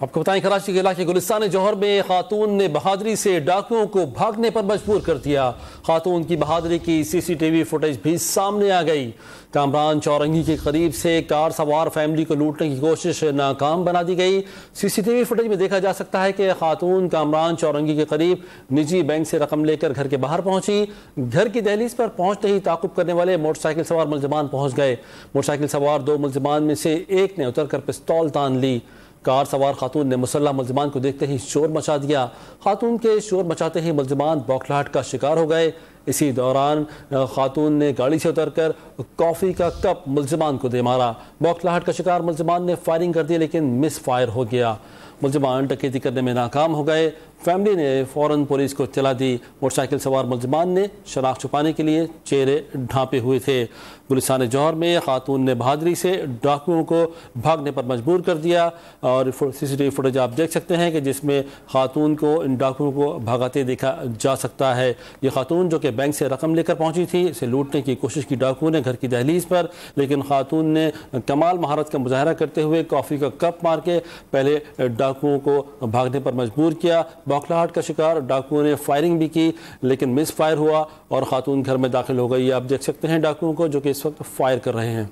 آپ کو بتائیں کراچی کے علاقے گلستان جوہر میں خاتون نے بہادری سے ڈاکوؤں کو بھاگنے پر مجبور کر دیا۔ خاتون کی بہادری کی سی سی ٹی وی فوٹیج بھی سامنے آ گئی۔ کامران چورنگی کے قریب سے کار سوار فیملی کو لوٹنے کی کوشش ناکام بنا دی گئی۔ سی سی ٹی وی فوٹیج میں دیکھا جا سکتا ہے کہ خاتون کامران چورنگی کے قریب نجی بینک سے رقم لے کر گھر کے باہر پہنچی۔ گھر کی دہلیز پر پہنچتے ہی تعاقب کرنے والے موٹر سائیکل سوار ملزمان پہنچ گئے۔ موٹر سائیکل سوار دو ملزمان میں سے ایک نے اتر کر پستول تان لی۔ کار سوار خاتون نے مسلح ملزمان کو دیکھتے ہی شور مچا دیا۔ خاتون کے شور مچاتے ہی ملزمان بوکھلاہٹ کا شکار ہو گئے۔ اسی دوران خاتون نے گاڑی سے اتر کر کافی کا کپ ملزمان کو دے مارا۔ بوکھلاہٹ کا شکار ملزمان نے فائرنگ کر دی لیکن مس فائر ہو گیا۔ ملزمان ڈکیتی کرنے میں ناکام ہو گئے۔ فیملی نے فوراً پولیس کو اطلاع دی۔ موٹر سائیکل سوار ملزمان نے شناخت چھپانے کے لیے چہرے ڈھانپے ہوئے تھے۔ گلستان جوہر میں خاتون نے بہادری سے ڈاکوؤں کو بھاگنے پر مجبور کر دیا اور سی سی ٹی وی فوٹیج آپ دیکھ سکتے ہیں کہ جس میں خاتون کو ان ڈاکوؤں کو بھگاتے دیکھا جا سکتا ہے۔ یہ خاتون جو کہ بینک سے رقم لے کر پہنچی تھی، اسے لوٹنے کی کوشش کی ڈاکوؤں نے گھر کی دہلیز پر، لیکن خاتون نے کمال مہارت کا مظاہرہ کرتے ہوئے کافی کا کپ مار کے پہلے ڈاکوؤں کو بھاگنے پر مجبور کیا۔ بوکھلاہٹ کا شکار ڈاکوؤں نے فائرنگ بھی کی لیکن مس فائر ہوا اور خاتون گھر میں داخل ہو گئی۔ آپ دیکھ سکتے ہیں ڈاکوؤں کو جو کہ اس وقت فائر کر رہے ہیں۔